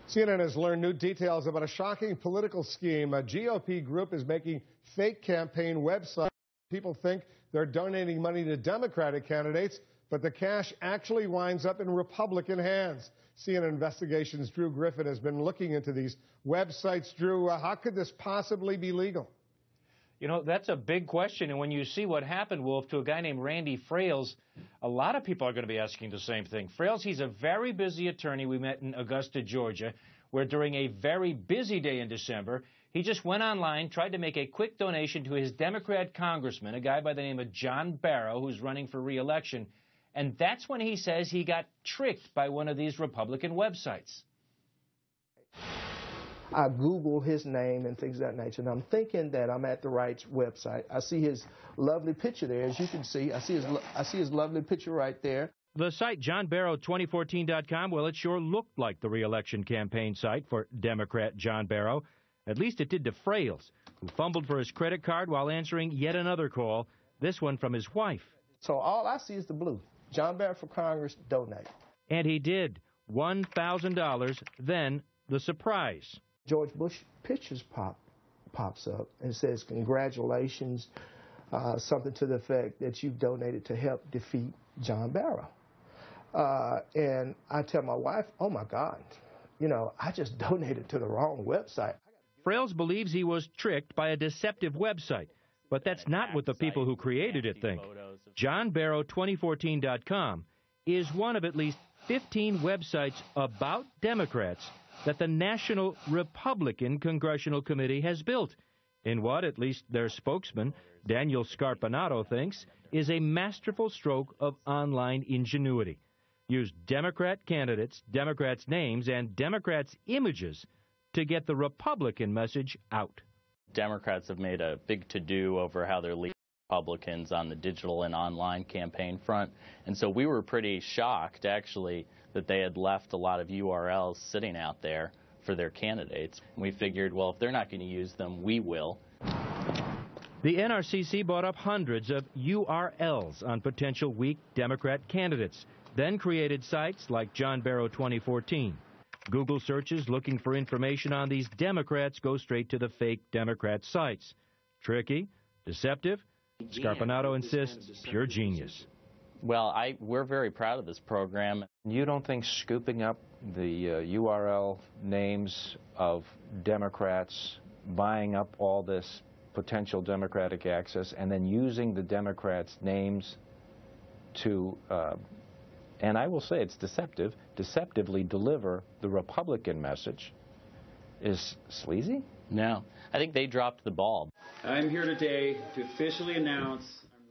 CNN has learned new details about a shocking political scheme. A GOP group is making fake campaign websites. People think they're donating money to Democratic candidates, but the cash actually winds up in Republican hands. CNN Investigations' Drew Griffin has been looking into these websites. Drew, how could this possibly be legal? You know, that's a big question, and when you see what happened, Wolf, to a guy named Randy Frales, a lot of people are going to be asking the same thing. Frales, he's a very busy attorney. We met in Augusta, Georgia, where during a very busy day in December, he just went online, tried to make a quick donation to his Democrat congressman, a guy by the name of John Barrow, who's running for re-election, and that's when he says he got tricked by one of these Republican websites. I Google his name and things of that nature, and I'm thinking that I'm at the right website. I see his lovely picture there, as you can see. I see his lovely picture right there. The site JohnBarrow2014.com, well, it sure looked like the re-election campaign site for Democrat John Barrow. At least it did to Frales, who fumbled for his credit card while answering yet another call, this one from his wife. So all I see is the blue. John Barrow for Congress, donate. And he did. $1,000, then the surprise. George Bush pictures pops up and says, congratulations, something to the effect that you've donated to help defeat John Barrow. And I tell my wife, oh, my God, you know, I just donated to the wrong website. Frales believes he was tricked by a deceptive website, but that's not what the people who created it think. JohnBarrow2014.com is one of at least 15 websites about Democrats that the National Republican Congressional Committee has built in what, at least their spokesman, Daniel Scarpinato, thinks is a masterful stroke of online ingenuity. Use Democrat candidates, Democrats' names, and Democrats' images to get the Republican message out. Democrats have made a big to-do over how they're leading Republicans on the digital and online campaign front, and so we were pretty shocked, actually, that they had left a lot of URLs sitting out there for their candidates. We figured, well, if they're not going to use them, we will. The NRCC bought up hundreds of URLs on potential weak Democrat candidates, then created sites like John Barrow 2014. Google searches looking for information on these Democrats go straight to the fake Democrat sites. Tricky, deceptive. Scarpinato insists pure genius. Well, we're very proud of this program. You don't think scooping up the URL names of Democrats, buying up all this potential Democratic access, and then using the Democrats' names to, and I will say it's deceptively deliver the Republican message is sleazy? No. I think they dropped the ball. I'm here today to officially announce...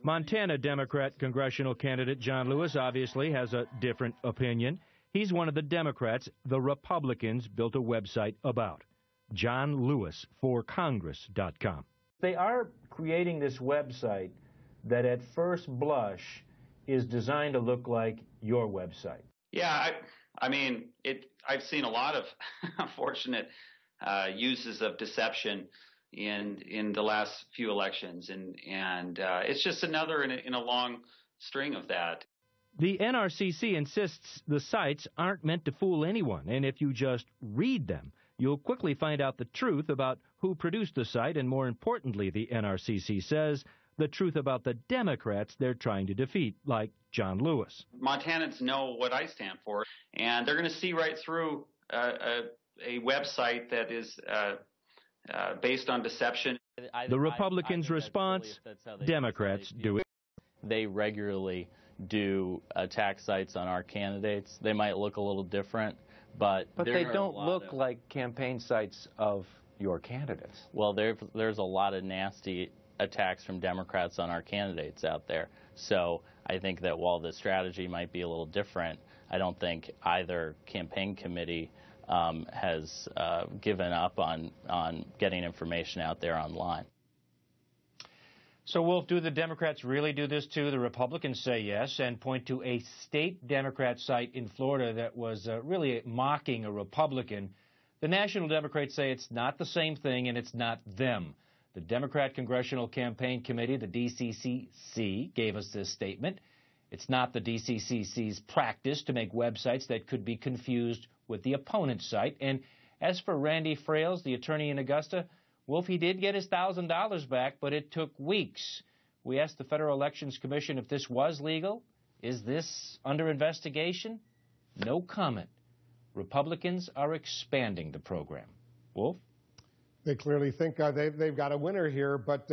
Montana Democrat congressional candidate John Lewis obviously has a different opinion. He's one of the Democrats the Republicans built a website about. JohnLewisForCongress.com. They are creating this website that at first blush is designed to look like your website. Yeah, I mean, I've seen a lot of unfortunate uses of deception in the last few elections, and it's just another in a long string of that. The NRCC insists the sites aren't meant to fool anyone, and if you just read them, you'll quickly find out the truth about who produced the site, and more importantly, the NRCC says, the truth about the Democrats they're trying to defeat, like John Lewis. Montanans know what I stand for, and they're going to see right through a website that is based on deception. The Republicans' response, Democrats do it. They regularly do attack sites on our candidates. They might look a little different, but they don't look like campaign sites of your candidates. Well, there's a lot of nasty attacks from Democrats on our candidates out there. So I think that while the strategy might be a little different, I don't think either campaign committee has given up on getting information out there online. So, Wolf, do the Democrats really do this too? The Republicans say yes and point to a state Democrat site in Florida that was really mocking a Republican. The National Democrats say it's not the same thing and it's not them. The Democrat Congressional Campaign Committee, the DCCC, gave us this statement. It's not the DCCC's practice to make websites that could be confused with the opponent's site. And as for Randy Frales, the attorney in Augusta, Wolf, he did get his $1,000 back, but it took weeks. We asked the Federal Elections Commission if this was legal. Is this under investigation? No comment. Republicans are expanding the program. Wolf? They clearly think they've got a winner here, but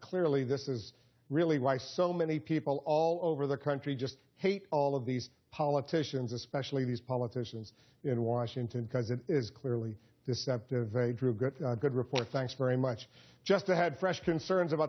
clearly this is really why so many people all over the country just hate all of these politicians, especially these politicians in Washington, because it is clearly deceptive. Drew, good report. Thanks very much. Just ahead, fresh concerns about